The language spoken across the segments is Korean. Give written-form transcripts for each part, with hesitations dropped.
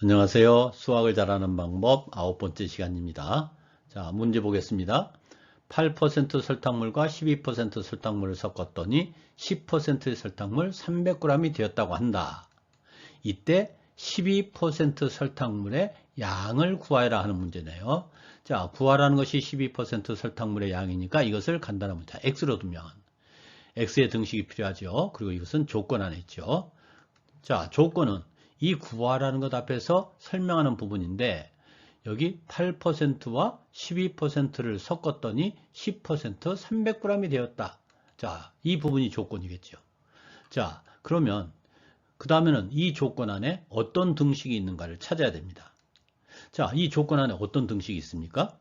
안녕하세요. 수학을 잘하는 방법 9번째 시간입니다. 자, 문제 보겠습니다. 8% 설탕물과 12% 설탕물을 섞었더니 10%의 설탕물 300g이 되었다고 한다. 이때 12% 설탕물의 양을 구하라 하는 문제네요. 자, 구하라는 것이 12% 설탕물의 양이니까 이것을 간단한 문자 x로 두면 x의 등식이 필요하죠. 그리고 이것은 조건 안에 있죠. 자, 조건은 이 구하라는 것 앞에서 설명하는 부분인데 여기 8%와 12%를 섞었더니 10% 300g이 되었다. 자, 이 부분이 조건이겠죠. 자, 그러면 그 다음에는 이 조건 안에 어떤 등식이 있는가를 찾아야 됩니다. 자, 이 조건 안에 어떤 등식이 있습니까?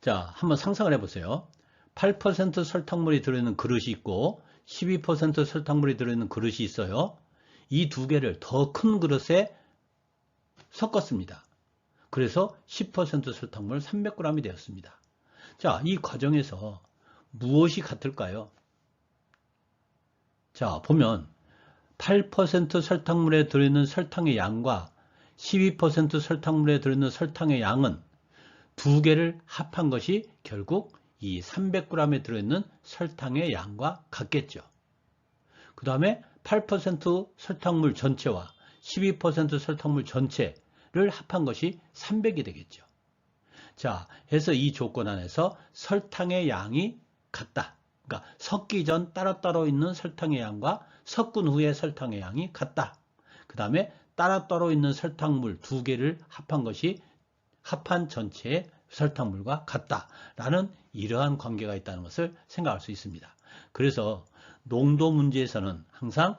자, 한번 상상을 해보세요. 8% 설탕물이 들어있는 그릇이 있고 12% 설탕물이 들어있는 그릇이 있어요. 이 두 개를 더 큰 그릇에 섞었습니다. 그래서 10% 설탕물 300g이 되었습니다. 자, 이 과정에서 무엇이 같을까요? 자, 보면 8% 설탕물에 들어있는 설탕의 양과 12% 설탕물에 들어있는 설탕의 양은 두 개를 합한 것이 결국 이 300g에 들어있는 설탕의 양과 같겠죠. 그 다음에 8% 설탕물 전체와 12% 설탕물 전체를 합한 것이 300이 되겠죠. 자, 해서 이 조건 안에서 설탕의 양이 같다. 그러니까 섞기 전 따로따로 있는 설탕의 양과 섞은 후의 설탕의 양이 같다. 그 다음에 따로따로 있는 설탕물 두 개를 합한 것이 합한 전체의 설탕물과 같다라는 이러한 관계가 있다는 것을 생각할 수 있습니다. 그래서 농도 문제에서는 항상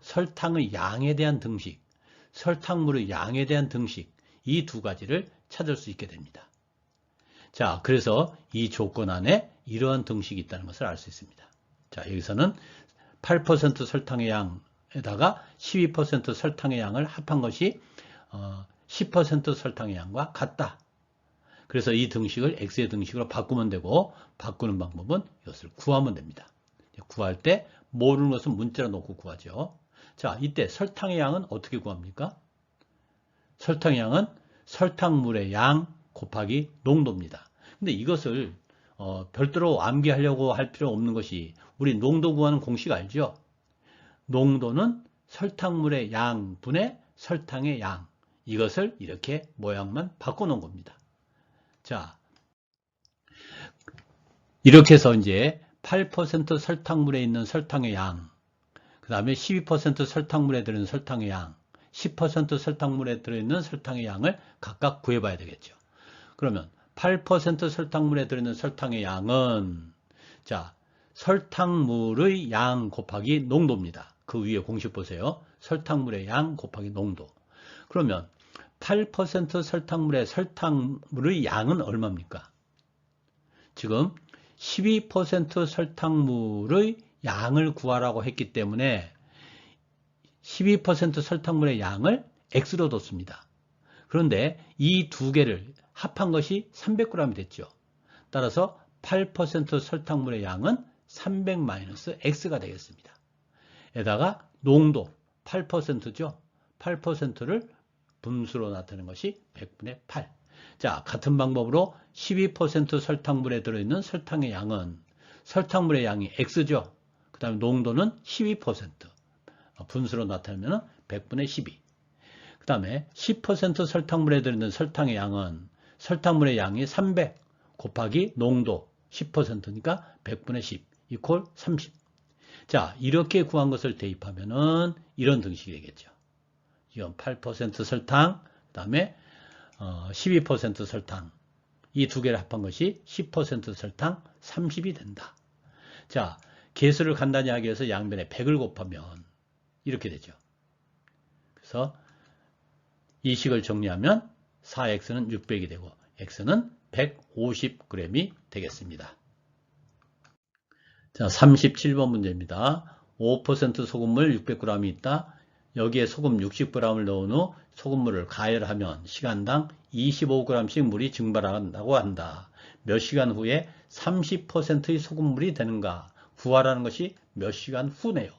설탕의 양에 대한 등식, 설탕물의 양에 대한 등식, 이 두 가지를 찾을 수 있게 됩니다. 자, 그래서 이 조건 안에 이러한 등식이 있다는 것을 알 수 있습니다. 자, 여기서는 8% 설탕의 양에다가 12% 설탕의 양을 합한 것이 10% 설탕의 양과 같다. 그래서 이 등식을 x의 등식으로 바꾸면 되고, 바꾸는 방법은 이것을 구하면 됩니다. 구할 때 모르는 것은 문자로 놓고 구하죠. 자, 이때 설탕의 양은 어떻게 구합니까? 설탕의 양은 설탕물의 양 곱하기 농도입니다. 근데 이것을 별도로 암기하려고 할 필요 없는 것이 우리 농도 구하는 공식 알죠? 농도는 설탕물의 양 분의 설탕의 양. 이것을 이렇게 모양만 바꿔놓은 겁니다. 자, 이렇게 해서 이제 8% 설탕물에 있는 설탕의 양, 그 다음에 12% 설탕물에 들어있는 설탕의 양, 10% 설탕물에 들어있는 설탕의 양을 각각 구해봐야 되겠죠. 그러면 8% 설탕물에 들어있는 설탕의 양은 자, 설탕물의 양 곱하기 농도입니다. 그 위에 공식 보세요. 설탕물의 양 곱하기 농도. 그러면 8% 설탕물의 양은 얼마입니까? 지금 12% 설탕물의 양을 구하라고 했기 때문에 12% 설탕물의 양을 x로 뒀습니다. 그런데 이 두 개를 합한 것이 300g이 됐죠. 따라서 8% 설탕물의 양은 300-x가 되겠습니다. 에다가 농도 8%죠. 8%를 분수로 나타내는 것이 100분의 8. 자, 같은 방법으로 12% 설탕물에 들어있는 설탕의 양은 설탕물의 양이 x죠. 그 다음에 농도는 12%. 분수로 나타내면 100분의 12. 그 다음에 10% 설탕물에 들어있는 설탕의 양은 설탕물의 양이 300 곱하기 농도 10%니까 100분의 10 이퀄 30. 자, 이렇게 구한 것을 대입하면은 이런 등식이 되겠죠. 이건 8% 설탕, 그 다음에 12% 설탕. 이 두 개를 합한 것이 10% 설탕 30이 된다. 자, 개수를 간단히 하기 위해서 양변에 100을 곱하면 이렇게 되죠. 그래서 이 식을 정리하면 4x는 600이 되고 x는 150g이 되겠습니다. 자, 37번 문제입니다. 5% 소금물 600g이 있다. 여기에 소금 60g을 넣은 후 소금물을 가열하면 시간당 25g씩 물이 증발한다고 한다. 몇 시간 후에 30%의 소금물이 되는가? 구하라는 것이 몇 시간 후네요.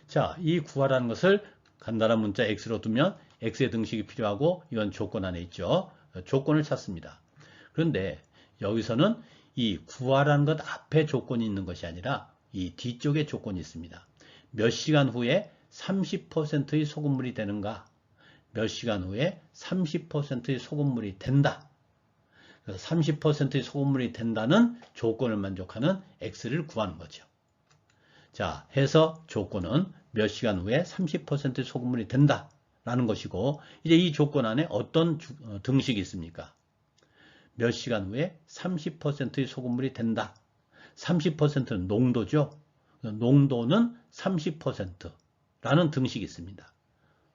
자, 이 구하라는 것을 간단한 문자 x로 두면 x의 등식이 필요하고 이건 조건 안에 있죠. 조건을 찾습니다. 그런데 여기서는 이 구하라는 것 앞에 조건이 있는 것이 아니라 이 뒤쪽에 조건이 있습니다. 몇 시간 후에 30%의 소금물이 되는가? 몇 시간 후에 30%의 소금물이 된다. 그래서 30%의 소금물이 된다는 조건을 만족하는 x를 구하는 거죠. 자, 해서 조건은 몇 시간 후에 30%의 소금물이 된다 라는 것이고, 이제 이 조건 안에 어떤 등식이 있습니까? 몇 시간 후에 30%의 소금물이 된다. 30%는 농도죠. 농도는 30%라는 등식이 있습니다.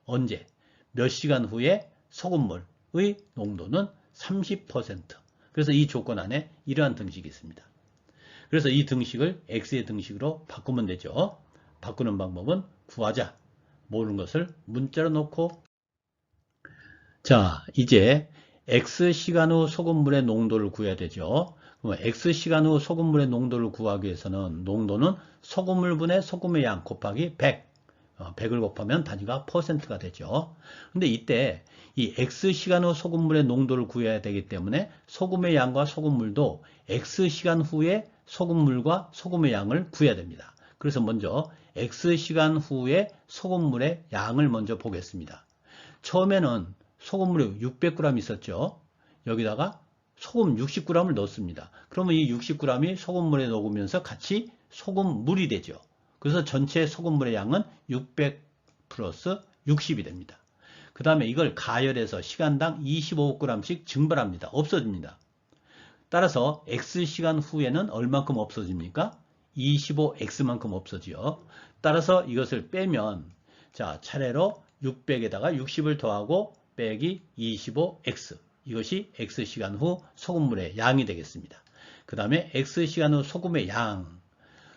언제? 몇 시간 후에 소금물의 농도는 30%. 그래서 이 조건 안에 이러한 등식이 있습니다. 그래서 이 등식을 x의 등식으로 바꾸면 되죠. 바꾸는 방법은 구하자. 모르는 것을 문자로 놓고, 자, 이제 x시간 후 소금물의 농도를 구해야 되죠. 그럼 x시간 후 소금물의 농도를 구하기 위해서는 농도는 소금물분의 소금의 양 곱하기 100. 100을 곱하면 단위가 %가 되죠. 근데 이때 이 x시간 후 소금물의 농도를 구해야 되기 때문에 소금의 양과 소금물도 x시간 후에 소금물과 소금의 양을 구해야 됩니다. 그래서 먼저 x시간 후에 소금물의 양을 먼저 보겠습니다. 처음에는 소금물이 600g 있었죠. 여기다가 소금 60g을 넣습니다. 그러면 이 60g이 소금물에 녹으면서 같이 소금물이 되죠. 그래서 전체 소금물의 양은 600 플러스 60이 됩니다. 그 다음에 이걸 가열해서 시간당 25g씩 증발합니다. 없어집니다. 따라서 x시간 후에는 얼만큼 없어집니까? 25x만큼 없어지요. 따라서 이것을 빼면, 자, 차례로 600에다가 60을 더하고 빼기 25x. 이것이 x시간 후 소금물의 양이 되겠습니다. 그 다음에 x시간 후 소금의 양.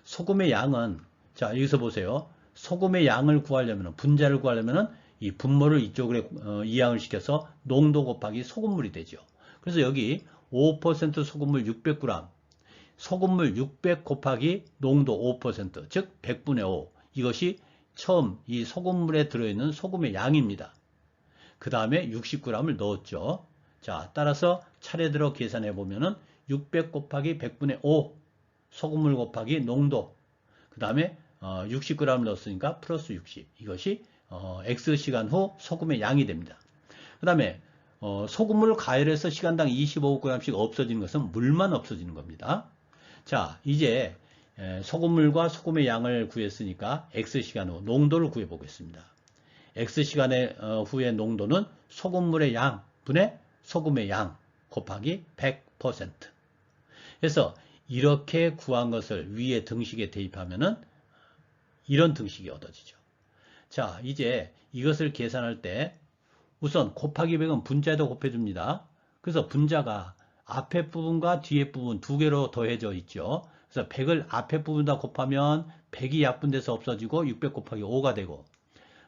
소금의 양은, 자, 여기서 보세요. 소금의 양을 구하려면, 분자를 구하려면 이 분모를 이쪽으로 이항을 시켜서 농도 곱하기 소금물이 되죠. 그래서 여기 5% 소금물 600g, 소금물 600 곱하기 농도 5%, 즉 100분의 5. 이것이 처음 이 소금물에 들어있는 소금의 양입니다. 그 다음에 60g을 넣었죠. 자, 따라서 차례대로 계산해 보면은 600 곱하기 100분의 5 소금물 곱하기 농도, 그 다음에 60g을 넣었으니까 플러스 60. 이것이 x시간 후 소금의 양이 됩니다. 그 다음에 소금물을 가열해서 시간당 25g씩 없어지는 것은 물만 없어지는 겁니다. 자, 이제 소금물과 소금의 양을 구했으니까 x시간 후 농도를 구해 보겠습니다. x시간 후의 농도는 소금물의 양 분의 소금의 양 곱하기 100%. 그래서 이렇게 구한 것을 위에 등식에 대입하면은 이런 등식이 얻어지죠. 자, 이제 이것을 계산할 때 우선 곱하기 100은 분자에도 곱해줍니다. 그래서 분자가 앞에 부분과 뒤에 부분 두 개로 더해져 있죠. 그래서 100을 앞에 부분다 곱하면 100이 약분돼서 없어지고 600 곱하기 5가 되고,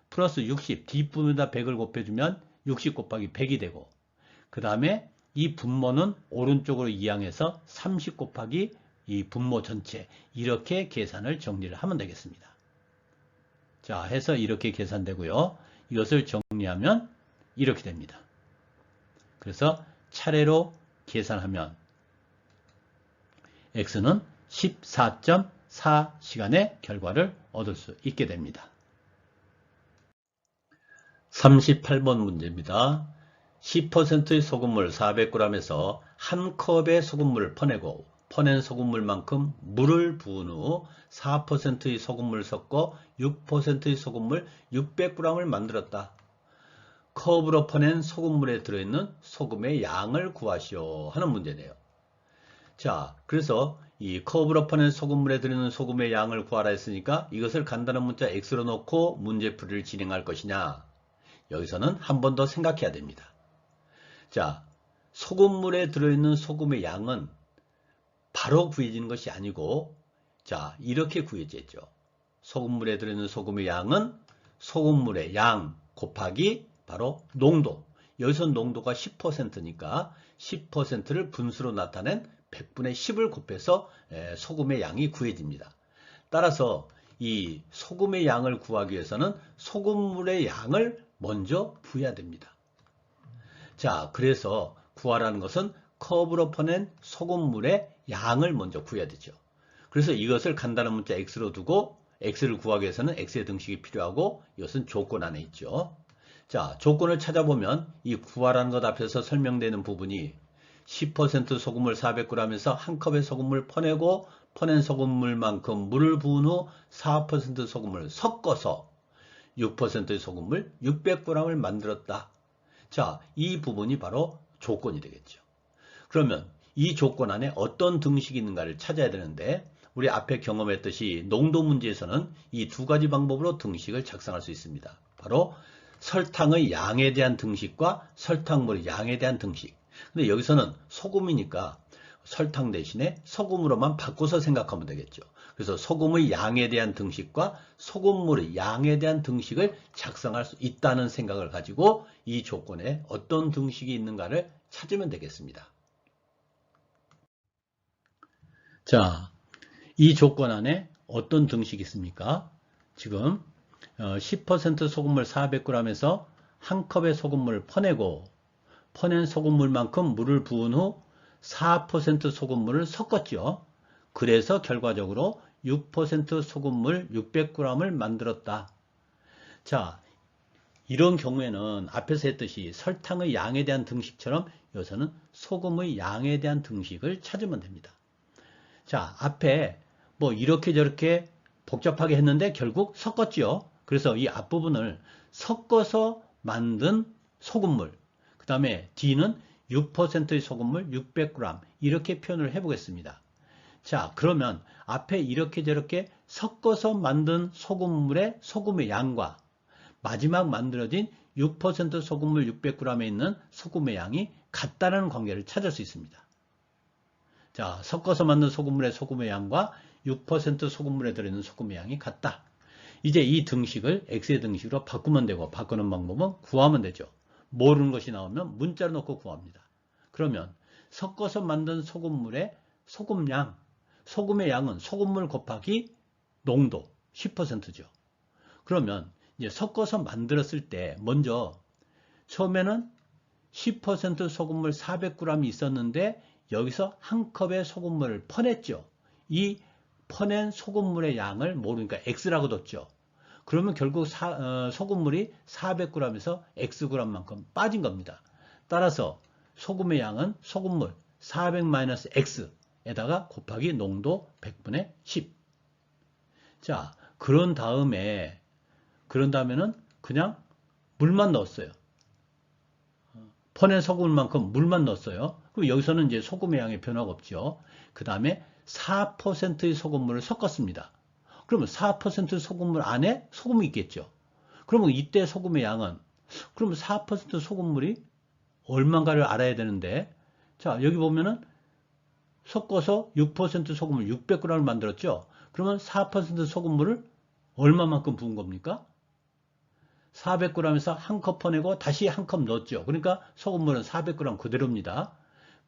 플러스 60 뒷부분에다 100을 곱해주면 60 곱하기 100이 되고, 그 다음에 이 분모는 오른쪽으로 이항해서 30 곱하기 이 분모 전체, 이렇게 계산을 정리를 하면 되겠습니다. 자, 해서 이렇게 계산되고요. 이것을 정리하면 이렇게 됩니다. 그래서 차례로 계산하면 x는 14.4시간의 결과를 얻을 수 있게 됩니다. 38번 문제입니다. 10%의 소금물 400g에서 한 컵의 소금물을 퍼내고 퍼낸 소금물만큼 물을 부은 후 4%의 소금물을 섞어 6%의 소금물 600g을 만들었다. 컵으로 퍼낸 소금물에 들어있는 소금의 양을 구하시오 하는 문제네요. 자, 그래서 이 컵으로 퍼낸 소금물에 들어있는 소금의 양을 구하라 했으니까 이것을 간단한 문자 x로 놓고 문제풀이를 진행할 것이냐, 여기서는 한 번 더 생각해야 됩니다. 자, 소금물에 들어있는 소금의 양은 바로 구해지는 것이 아니고, 자, 이렇게 구해지죠. 소금물에 들어있는 소금의 양은 소금물의 양 곱하기 바로 농도. 여기서 농도가 10%니까 10%를 분수로 나타낸 100분의 10을 곱해서 소금의 양이 구해집니다. 따라서 이 소금의 양을 구하기 위해서는 소금물의 양을 먼저 구해야 됩니다. 자, 그래서 구하라는 것은 커브로 퍼낸 소금물의 양을 먼저 구해야 되죠. 그래서 이것을 간단한 문자 x로 두고 x를 구하기 위해서는 x의 등식이 필요하고 이것은 조건 안에 있죠. 자, 조건을 찾아보면 이 구하라는 것 앞에서 설명되는 부분이 10% 소금물 400g에서 한 컵의 소금물 퍼내고 퍼낸 소금물만큼 물을 부은 후 4% 소금물을 섞어서 6%의 소금물 600g을 만들었다. 자, 이 부분이 바로 조건이 되겠죠. 그러면 이 조건 안에 어떤 등식이 있는가를 찾아야 되는데 우리 앞에 경험했듯이 농도 문제에서는 이 두 가지 방법으로 등식을 작성할 수 있습니다. 바로 설탕의 양에 대한 등식과 설탕물의 양에 대한 등식. 근데 여기서는 소금이니까 설탕 대신에 소금으로만 바꿔서 생각하면 되겠죠. 그래서 소금의 양에 대한 등식과 소금물의 양에 대한 등식을 작성할 수 있다는 생각을 가지고 이 조건에 어떤 등식이 있는가를 찾으면 되겠습니다. 자, 이 조건 안에 어떤 등식이 있습니까? 지금 10% 소금물 400g에서 한 컵의 소금물을 퍼내고 퍼낸 소금물만큼 물을 부은 후 4% 소금물을 섞었죠. 그래서 결과적으로 6% 소금물 600g을 만들었다. 자, 이런 경우에는 앞에서 했듯이 설탕의 양에 대한 등식처럼 여기서는 소금의 양에 대한 등식을 찾으면 됩니다. 자, 앞에 뭐 이렇게 저렇게 복잡하게 했는데 결국 섞었죠. 그래서 이 앞부분을 섞어서 만든 소금물, 그 다음에 D는 6%의 소금물 600g 이렇게 표현을 해보겠습니다. 자, 그러면 앞에 이렇게 저렇게 섞어서 만든 소금물의 소금의 양과 마지막 만들어진 6% 소금물 600g에 있는 소금의 양이 같다는 관계를 찾을 수 있습니다. 자, 섞어서 만든 소금물의 소금의 양과 6% 소금물에 들어있는 소금의 양이 같다. 이제 이 등식을 x의 등식으로 바꾸면 되고 바꾸는 방법은 구하면 되죠. 모르는 것이 나오면 문자로 넣고 구합니다. 그러면 섞어서 만든 소금물의 소금양, 소금의 양은 소금물 곱하기 농도 10%죠. 그러면 이제 섞어서 만들었을 때 먼저 처음에는 10% 소금물 400g이 있었는데 여기서 한 컵의 소금물을 퍼냈죠. 이 퍼낸 소금물의 양을 모르니까 x라고 뒀죠. 그러면 결국 소금물이 400g에서 xg만큼 빠진 겁니다. 따라서 소금의 양은 소금물 400-x에다가 곱하기 농도 100분의 10. 자, 그런 다음에는 그냥 물만 넣었어요. 퍼낸 소금물만큼 물만 넣었어요. 그럼 여기서는 이제 소금의 양에 변화가 없죠. 그 다음에 4%의 소금물을 섞었습니다. 그러면 4% 소금물 안에 소금이 있겠죠. 그러면 이때 소금의 양은, 그러면 4% 소금물이 얼마인가를 알아야 되는데, 자, 여기 보면은 섞어서 6% 소금물 600g을 만들었죠. 그러면 4% 소금물을 얼마만큼 부은 겁니까? 400g에서 한 컵 퍼내고 다시 한 컵 넣었죠. 그러니까 소금물은 400g 그대로입니다.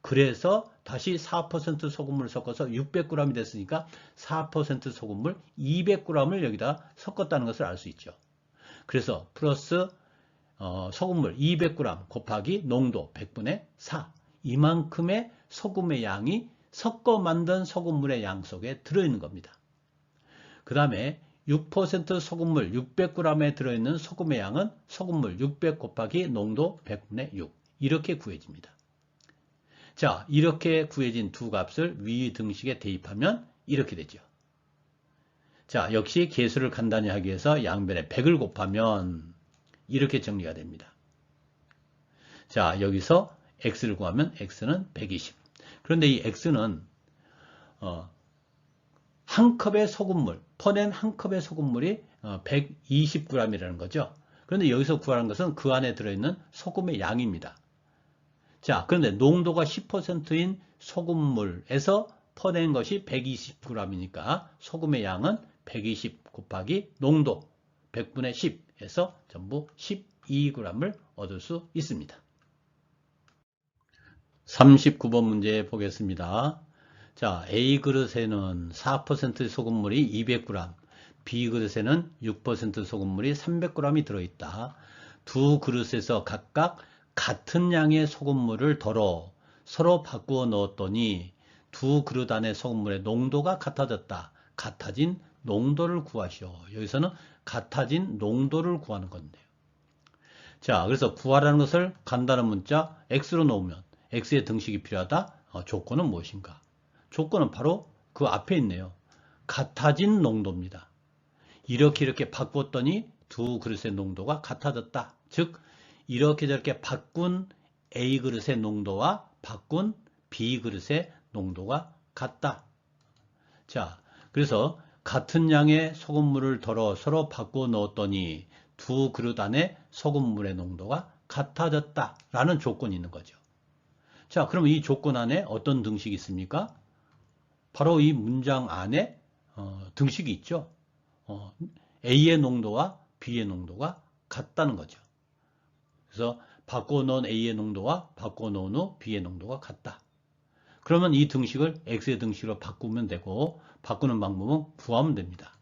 그래서 다시 4% 소금물을 섞어서 600g이 됐으니까 4% 소금물 200g을 여기다 섞었다는 것을 알 수 있죠. 그래서 플러스 소금물 200g 곱하기 농도 100분의 4 이만큼의 소금의 양이 섞어 만든 소금물의 양 속에 들어있는 겁니다. 그 다음에 6% 소금물 600g에 들어있는 소금의 양은 소금물 600 곱하기 농도 100분의 6 이렇게 구해집니다. 자, 이렇게 구해진 두 값을 위 등식에 대입하면 이렇게 되죠. 자, 역시 계수를 간단히 하기 위해서 양변에 100을 곱하면 이렇게 정리가 됩니다. 자, 여기서 x를 구하면 x는 120. 그런데 이 x는 한 컵의 소금물, 퍼낸 한 컵의 소금물이 120g이라는 거죠. 그런데 여기서 구하는 것은 그 안에 들어있는 소금의 양입니다. 자, 그런데 농도가 10%인 소금물에서 퍼낸 것이 120g이니까 소금의 양은 120 곱하기 농도 100분의 10에서 전부 12g을 얻을 수 있습니다. 39번 문제 보겠습니다. 자, A 그릇에는 4% 소금물이 200g, B그릇에는 6% 소금물이 300g이 들어있다. 두 그릇에서 각각 같은 양의 소금물을 덜어 서로 바꾸어 넣었더니 두 그릇 안의 소금물의 농도가 같아졌다. 같아진 농도를 구하시오. 여기서는 같아진 농도를 구하는 건데요. 자, 그래서 구하라는 것을 간단한 문자 x로 놓으면 x의 등식이 필요하다. 조건은 무엇인가? 조건은 바로 그 앞에 있네요. 같아진 농도입니다. 이렇게 바꿨더니 두 그릇의 농도가 같아졌다. 즉 이렇게 저렇게 바꾼 A 그릇의 농도와 바꾼 B 그릇의 농도가 같다. 자, 그래서 같은 양의 소금물을 덜어 서로 바꾸어 넣었더니 두 그릇 안에 소금물의 농도가 같아졌다 라는 조건이 있는 거죠. 자, 그럼 이 조건 안에 어떤 등식이 있습니까? 바로 이 문장 안에 등식이 있죠. A의 농도와 B의 농도가 같다는 거죠. 그래서 바꾸어 놓은 A의 농도와 바꾸어 놓은 후 B의 농도가 같다. 그러면 이 등식을 X의 등식으로 바꾸면 되고 바꾸는 방법은 구하면 됩니다.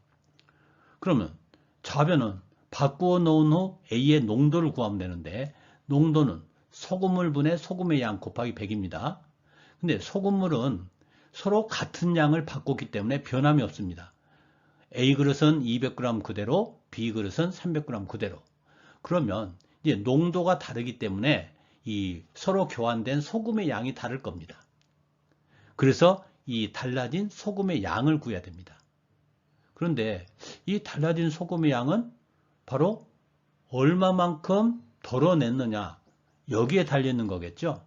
그러면 좌변은 바꾸어 놓은 후 A의 농도를 구하면 되는데 농도는 소금물 분의 소금의 양 곱하기 100입니다. 근데 소금물은 서로 같은 양을 바꿨기 때문에 변함이 없습니다. A 그릇은 200g 그대로, B 그릇은 300g 그대로. 그러면 이제 농도가 다르기 때문에 이 서로 교환된 소금의 양이 다를 겁니다. 그래서 이 달라진 소금의 양을 구해야 됩니다. 그런데 이 달라진 소금의 양은 바로 얼마만큼 덜어냈느냐 여기에 달려있는 거겠죠.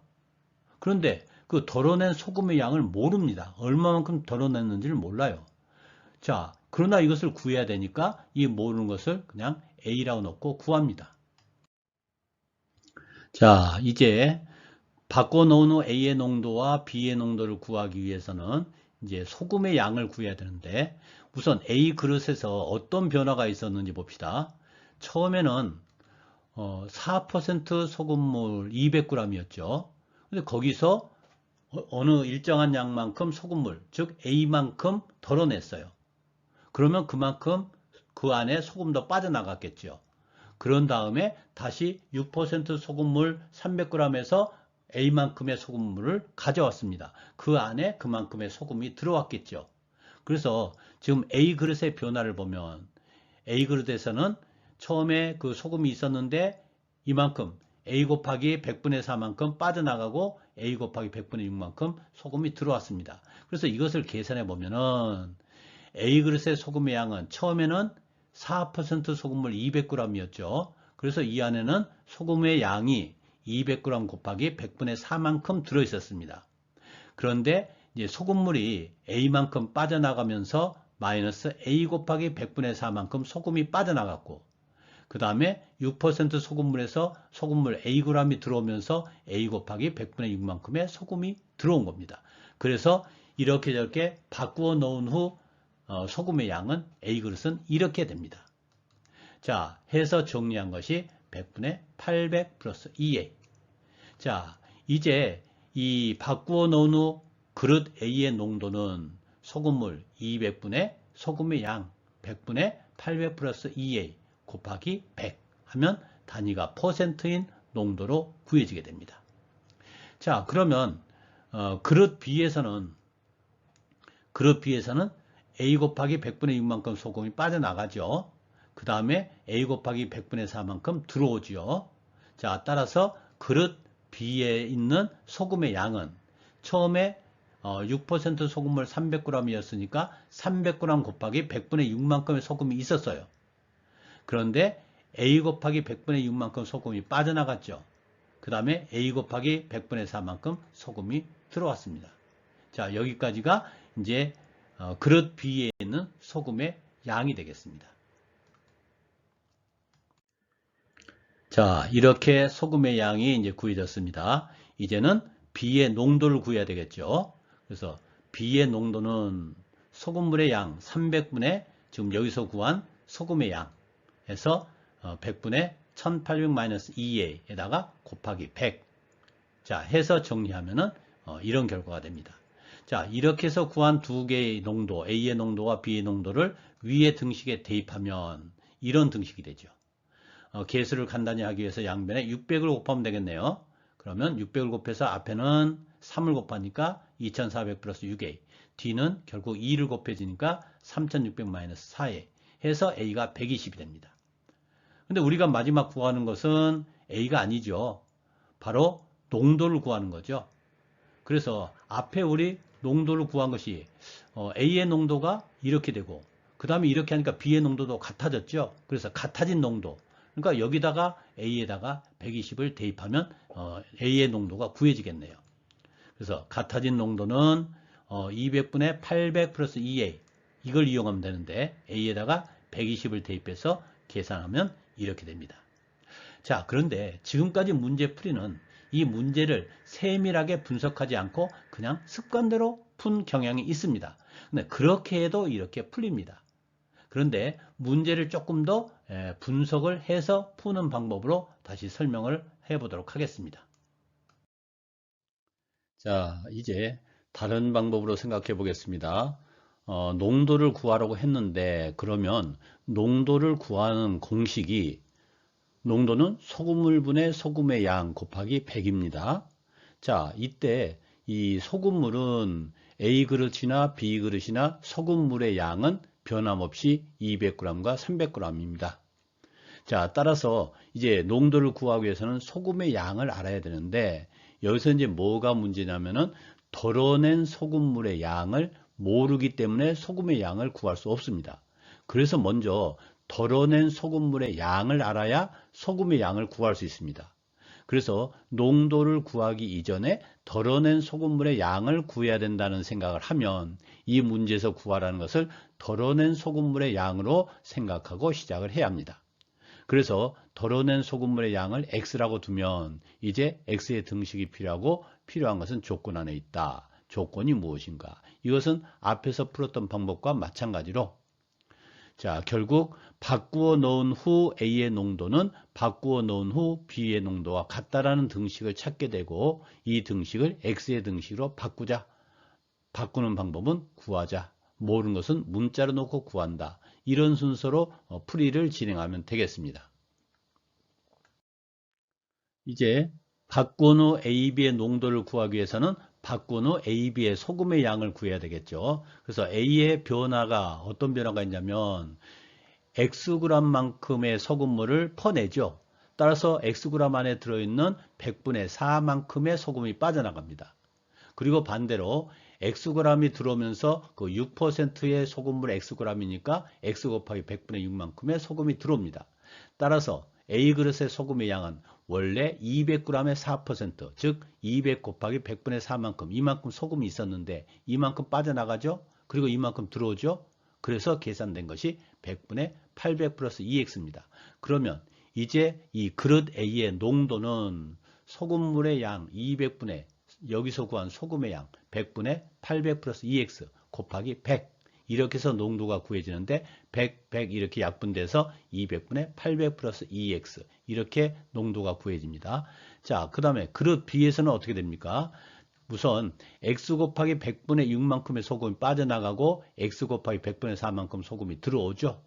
그런데 그 덜어낸 소금의 양을 모릅니다. 얼마만큼 덜어냈는지를 몰라요. 자, 그러나 이것을 구해야 되니까 이 모르는 것을 그냥 A라고 넣고 구합니다. 자, 이제 바꿔놓은 후 A의 농도와 B의 농도를 구하기 위해서는 이제 소금의 양을 구해야 되는데 우선 A 그릇에서 어떤 변화가 있었는지 봅시다. 처음에는 4% 소금물 200g이었죠. 근데 거기서 어느 일정한 양만큼 소금물, 즉 A만큼 덜어냈어요. 그러면 그만큼 그 안에 소금도 빠져나갔겠죠. 그런 다음에 다시 6% 소금물 300g에서 A만큼의 소금물을 가져왔습니다. 그 안에 그만큼의 소금이 들어왔겠죠. 그래서 지금 A 그릇의 변화를 보면 A 그릇에서는 처음에 그 소금이 있었는데 이만큼 A 곱하기 100분의 4만큼 빠져나가고 A 곱하기 100분의 6만큼 소금이 들어왔습니다. 그래서 이것을 계산해 보면은 A 그릇의 소금의 양은 처음에는 4% 소금물 200g이었죠. 그래서 이 안에는 소금의 양이 200g 곱하기 100분의 4만큼 들어있었습니다. 그런데 이제 소금물이 A만큼 빠져나가면서 마이너스 A 곱하기 100분의 4만큼 소금이 빠져나갔고 그 다음에 6% 소금물에서 소금물 Ag이 들어오면서 A 곱하기 100분의 6만큼의 소금이 들어온 겁니다. 그래서 이렇게 저렇게 바꾸어 놓은 후 소금의 양은 A 그릇은 이렇게 됩니다. 자, 해서 정리한 것이 100분의 800 플러스 2A. 자, 이제 이 바꾸어 놓은 후 그릇 A의 농도는 소금물 200분의 소금의 양 100분의 800 플러스 2A 곱하기 100 하면 단위가 퍼센트인 농도로 구해지게 됩니다. 자, 그러면 그릇 B에서는 A 곱하기 100분의 6만큼 소금이 빠져나가죠. 그 다음에 A 곱하기 100분의 4만큼 들어오죠. 자, 따라서 그릇 B에 있는 소금의 양은 처음에 6% 소금물 300g이었으니까 300g 곱하기 100분의 6만큼의 소금이 있었어요. 그런데 A 곱하기 100분의 6만큼 소금이 빠져나갔죠. 그 다음에 A 곱하기 100분의 4만큼 소금이 들어왔습니다. 자, 여기까지가 이제 그릇 B에 있는 소금의 양이 되겠습니다. 자, 이렇게 소금의 양이 이제 구해졌습니다. 이제는 B의 농도를 구해야 되겠죠. 그래서 B의 농도는 소금물의 양 300분의 지금 여기서 구한 소금의 양에서 100분의 1800-2A에다가 곱하기 100. 자, 해서 정리하면은 이런 결과가 됩니다. 자, 이렇게 해서 구한 두 개의 농도, A의 농도와 B의 농도를 위의 등식에 대입하면 이런 등식이 되죠. 계수를 간단히 하기 위해서 양변에 600을 곱하면 되겠네요. 그러면 600을 곱해서 앞에는 3을 곱하니까 2400 플러스 6a, 뒤는 결국 2를 곱해지니까 3600 마이너스 4a 해서 a가 120이 됩니다. 근데 우리가 마지막 구하는 것은 a가 아니죠. 바로 농도를 구하는 거죠. 그래서 앞에 우리 농도를 구한 것이 a의 농도가 이렇게 되고 그 다음에 이렇게 하니까 b의 농도도 같아졌죠. 그래서 같아진 농도, 그러니까 여기다가 a에다가 120을 대입하면 a의 농도가 구해지겠네요. 그래서 같아진 농도는 200분의 800 플러스 2a, 이걸 이용하면 되는데 a에다가 120을 대입해서 계산하면 이렇게 됩니다. 자, 그런데 지금까지 문제 풀이는 이 문제를 세밀하게 분석하지 않고 그냥 습관대로 푼 경향이 있습니다. 근데 그렇게 해도 이렇게 풀립니다. 그런데 문제를 조금 더 분석을 해서 푸는 방법으로 다시 설명을 해보도록 하겠습니다. 자, 이제 다른 방법으로 생각해 보겠습니다. 농도를 구하라고 했는데 그러면 농도를 구하는 공식이 농도는 소금물 분의 소금의 양 곱하기 100입니다. 자, 이때 이 소금물은 A 그릇이나 B 그릇이나 소금물의 양은 변함없이 200g과 300g입니다. 자, 따라서 이제 농도를 구하기 위해서는 소금의 양을 알아야 되는데 여기서 이제 뭐가 문제냐면은 덜어낸 소금물의 양을 모르기 때문에 소금의 양을 구할 수 없습니다. 그래서 먼저 덜어낸 소금물의 양을 알아야 소금의 양을 구할 수 있습니다. 그래서 농도를 구하기 이전에 덜어낸 소금물의 양을 구해야 된다는 생각을 하면 이 문제에서 구하라는 것을 덜어낸 소금물의 양으로 생각하고 시작을 해야 합니다. 그래서 덜어낸 소금물의 양을 x라고 두면 이제 x의 등식이 필요하고 필요한 것은 조건 안에 있다. 조건이 무엇인가? 이것은 앞에서 풀었던 방법과 마찬가지로 자, 결국 바꾸어 넣은 후 A의 농도는 바꾸어 넣은 후 B의 농도와 같다라는 등식을 찾게 되고 이 등식을 X의 등식으로 바꾸자. 바꾸는 방법은 구하자. 모르는 것은 문자로 놓고 구한다. 이런 순서로 풀이를 진행하면 되겠습니다. 이제 바꾼 후 A, B의 농도를 구하기 위해서는 바꾼 후 A, B의 소금의 양을 구해야 되겠죠. 그래서 A의 변화가 어떤 변화가 있냐면 Xg만큼의 소금물을 퍼내죠. 따라서 Xg 안에 들어있는 100분의 4만큼의 소금이 빠져나갑니다. 그리고 반대로 Xg이 들어오면서 그 6%의 소금물 Xg이니까 X 곱하기 100분의 6만큼의 소금이 들어옵니다. 따라서 A그릇의 소금의 양은 원래 200g의 4%, 즉 200 곱하기 100분의 4만큼, 이만큼 소금이 있었는데 이만큼 빠져나가죠. 그리고 이만큼 들어오죠. 그래서 계산된 것이 100분의 800 플러스 2x입니다. 그러면 이제 이 그릇 A의 농도는 소금물의 양 200분의 여기서 구한 소금의 양 100분의 800 플러스 2x 곱하기 100 이렇게 해서 농도가 구해지는데 100, 100 이렇게 약분돼서 200분의 800 플러스 2x 이렇게 농도가 구해집니다. 자, 그 다음에 그릇 B에서는 어떻게 됩니까? 우선 x 곱하기 100분의 6만큼의 소금이 빠져나가고 x 곱하기 100분의 4만큼 소금이 들어오죠.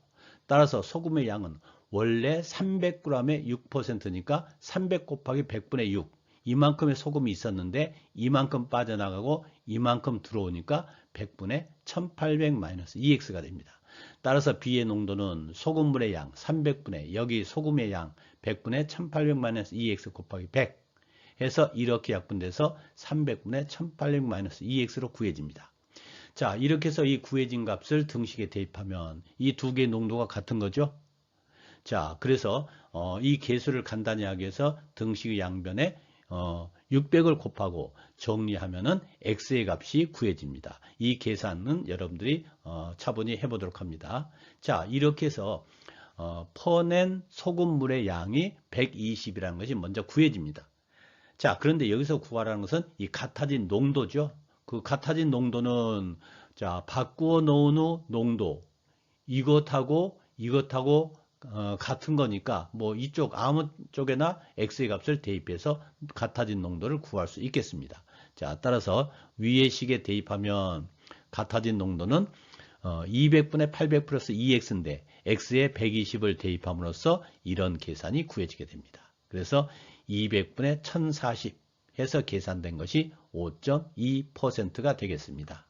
따라서 소금의 양은 원래 300g의 6%니까 300 곱하기 100분의 6 이만큼의 소금이 있었는데 이만큼 빠져나가고 이만큼 들어오니까 100분의 1800 마이너스 2x가 됩니다. 따라서 B의 농도는 소금물의 양 300분의 여기 소금의 양 100분의 1800 마이너스 2x 곱하기 100 해서 이렇게 약분돼서 300분의 1800 마이너스 2x로 구해집니다. 자, 이렇게 해서 이 구해진 값을 등식에 대입하면 이 두 개의 농도가 같은 거죠. 자, 그래서 이 계수를 간단히 하기 위해서 등식의 양변에 600을 곱하고 정리하면은 x의 값이 구해집니다. 이 계산은 여러분들이 차분히 해보도록 합니다. 자, 이렇게 해서 퍼낸 소금물의 양이 120이라는 것이 먼저 구해집니다. 자, 그런데 여기서 구하라는 것은 이 같아진 농도죠. 그 같아진 농도는 자, 바꾸어 놓은 후 농도 이것하고 같은 거니까 뭐 이쪽 아무 쪽에나 x의 값을 대입해서 같아진 농도를 구할 수 있겠습니다. 자, 따라서 위의 식에 대입하면 같아진 농도는 200분의 800 플러스 2x인데 x에 120을 대입함으로써 이런 계산이 구해지게 됩니다. 그래서 200분의 1040 해서 계산된 것이 5.2%가 되겠습니다.